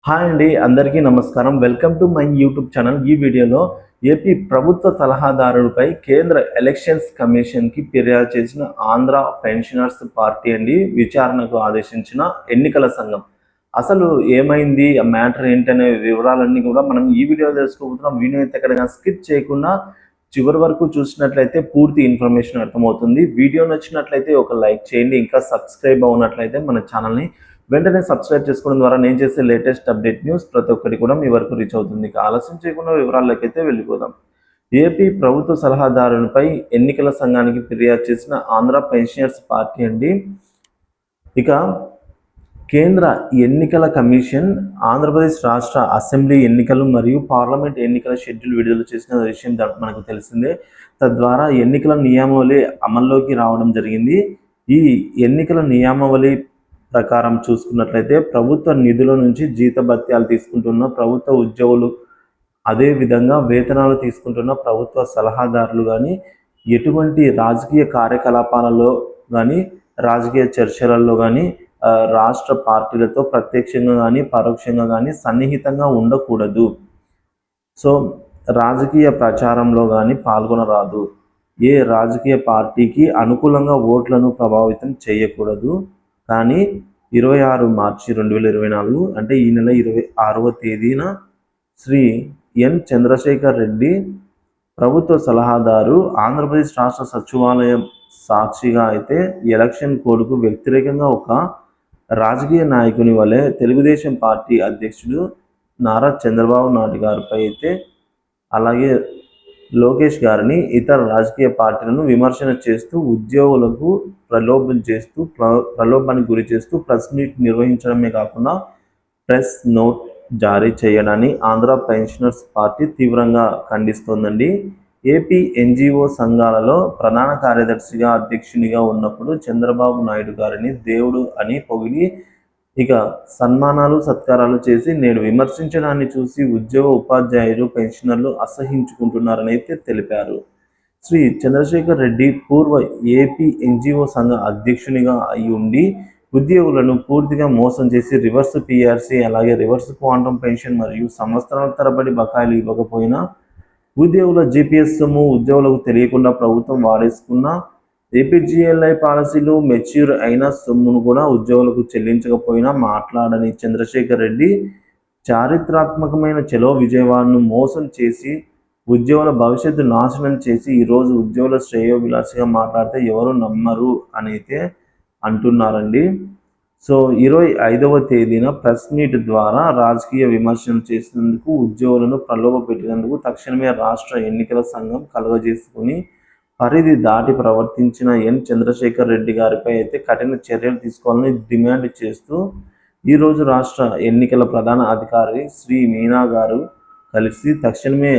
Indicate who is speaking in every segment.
Speaker 1: Hi అండి, అందరికీ నమస్కారం. Welcome to my YouTube channel. ఈ వీడియోలో ఏపీ ప్రభుత్వ సలహాదారుడిపై కేంద్ర ఎలక్షన్స్ కమిషన్కి ఫిర్యాదు చేసిన ఆంధ్ర పెన్షనర్స్ పార్టీ అండి విచారణకు ఆదేశించిన ఎన్నికల సంఘం. అసలు ఏమైంది, ఆ మ్యాటర్ ఏంటనే వివరాలన్నీ కూడా మనం ఈ వీడియోలో తెలుసుకోబోతున్నాం. వీడియో అయితే ఎక్కడైనా స్కిప్ చేయకుండా చివరి వరకు చూసినట్లయితే పూర్తి ఇన్ఫర్మేషన్ అర్థమవుతుంది. వీడియో నచ్చినట్లయితే ఒక లైక్ చేయండి. ఇంకా సబ్స్క్రైబ్ అవునట్లయితే మన ఛానల్ని వెంటనే సబ్స్క్రైబ్ చేసుకోవడం ద్వారా నేను చేసే లేటెస్ట్ అప్డేట్ న్యూస్ ప్రతి ఒక్కటి కూడా మీ వరకు రీచ్ అవుతుంది. ఇక ఆలస్యం చేయకుండా వివరాల్లోకైతే వెళ్ళిపోదాం. ఏపీ ప్రభుత్వ సలహాదారునిపై ఎన్నికల సంఘానికి ఫిర్యాదు చేసిన ఆంధ్ర పెన్షనర్స్ పార్టీ అండి. ఇక కేంద్ర ఎన్నికల కమిషన్ ఆంధ్రప్రదేశ్ రాష్ట్ర అసెంబ్లీ ఎన్నికలు మరియు పార్లమెంట్ ఎన్నికల షెడ్యూల్ విడుదల చేసిన విషయం మనకు తెలిసిందే. తద్వారా ఎన్నికల నియమావళి అమల్లోకి రావడం జరిగింది. ఈ ఎన్నికల నియమావళి ప్రకారం చూసుకున్నట్లయితే ప్రభుత్వ నిధుల నుంచి జీతభత్యాలు తీసుకుంటున్న ప్రభుత్వ ఉద్యోగులు, అదేవిధంగా వేతనాలు తీసుకుంటున్న ప్రభుత్వ సలహాదారులు కానీ ఎటువంటి రాజకీయ కార్యకలాపాలలో కానీ రాజకీయ చర్చలలో కానీ రాష్ట్ర పార్టీలతో ప్రత్యక్షంగా కానీ పరోక్షంగా కానీ సన్నిహితంగా ఉండకూడదు. సో రాజకీయ ప్రచారంలో కానీ పాల్గొనరాదు. ఏ రాజకీయ పార్టీకి అనుకూలంగా ఓట్లను ప్రభావితం చేయకూడదు. కానీ 26 మార్చి 2024 అంటే ఈ నెల 26వ తేదీన శ్రీ ఎన్ చంద్రశేఖర్ రెడ్డి ప్రభుత్వ సలహాదారు ఆంధ్రప్రదేశ్ రాష్ట్ర సచివాలయం సాక్షిగా అయితే ఎలక్షన్ కోడ్కు వ్యతిరేకంగా ఒక రాజకీయ నాయకుని వలె తెలుగుదేశం పార్టీ అధ్యక్షుడు నారా చంద్రబాబు నాయుడు గారిపై అయితే అలాగే లోకేష్ గారిని ఇతర రాజకీయ పార్టీలను విమర్శన చేస్తూ ఉద్యోగులకు ప్రలోభానికి గురి చేస్తూ ప్రెస్ మీట్ నిర్వహించడమే కాకుండా ప్రెస్ నోట్ జారీ చేయడాన్ని ఆంధ్ర పెన్షనర్స్ పార్టీ తీవ్రంగా ఖండిస్తోందండి. ఏపీ ఎన్జిఓ సంఘాలలో ప్రధాన కార్యదర్శిగా అధ్యక్షునిగా ఉన్నప్పుడు చంద్రబాబు నాయుడు గారిని దేవుడు అని పొగిడి ఇక సన్మానాలు సత్కారాలు చేసి నేడు విమర్శించడాన్ని చూసి ఉద్యోగ ఉపాధ్యాయులు పెన్షనర్లు అసహించుకుంటున్నారని అయితే తెలిపారు. శ్రీ చంద్రశేఖర్ రెడ్డి పూర్వ ఏపీ ఎన్జిఓ సంఘ అధ్యక్షునిగా అయి ఉండి ఉద్యోగులను పూర్తిగా మోసం చేసి రివర్స్ పిఆర్సీ అలాగే రివర్స్ క్వాంటమ్ పెన్షన్ మరియు సంవత్సరాల తరబడి బకాయిలు ఇవ్వకపోయినా ఉద్యోగుల జీపీఎస్ సొమ్ము ఉద్యోగులకు తెలియకుండా ప్రభుత్వం వాడేసుకున్న ఏపీజీఎల్ఐ పాలసీలు మెచ్యూర్ అయిన సొమ్మును కూడా ఉద్యోగులకు చెల్లించకపోయినా మాట్లాడని చంద్రశేఖర్ రెడ్డి చారిత్రాత్మకమైన చెలో విజయవాడను మోసం చేసి ఉద్యోగుల భవిష్యత్తు నాశనం చేసి ఈరోజు ఉద్యోగుల శ్రేయోభిలాషిగా మాట్లాడితే ఎవరు నమ్మరు అని అయితే అంటున్నారండి. సో 25వ తేదీన ప్రెస్ మీట్ ద్వారా రాజకీయ విమర్శలు చేసినందుకు ఉద్యోగులను ప్రలోభ పెట్టినందుకు తక్షణమే రాష్ట్ర ఎన్నికల సంఘం కలుగజేసుకుని పరిధి దాటి ప్రవర్తించిన ఎన్ చంద్రశేఖర్ రెడ్డి గారిపై అయితే కఠిన చర్యలు తీసుకోవాలని డిమాండ్ చేస్తూ ఈరోజు రాష్ట్ర ఎన్నికల ప్రధాన అధికారి శ్రీ మీనా గారు కలిసి తక్షణమే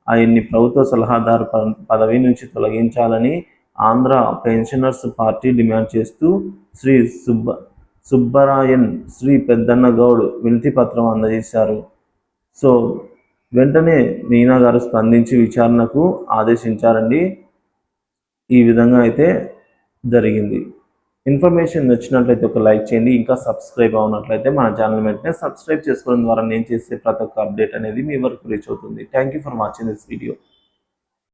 Speaker 1: ఆయన్ని ప్రభుత్వ సలహాదారు పదవి నుంచి తొలగించాలని ఆంధ్ర పెన్షనర్స్ పార్టీ డిమాండ్ చేస్తూ శ్రీ సుబ్బరాయన్ శ్రీ పెద్దన్న గౌడ్ వినతి పత్రం అందజేశారు. సో వెంటనే మీనా గారు స్పందించి విచారణకు ఆదేశించారండి. ఈ విధంగా అయితే జరిగింది. ఇన్ఫర్మేషన్ నచ్చినట్లయితే ఒక లైక్ చేయండి. ఇంకా సబ్స్క్రైబ్ అవునట్లయితే మన ఛానల్ వెంటనే సబ్స్క్రైబ్ చేసుకోవడం ద్వారా నేను చేసే ప్రతి ఒక్క అప్డేట్ అనేది మీ వరకు రీచ్ అవుతుంది. Thank you for watching this video.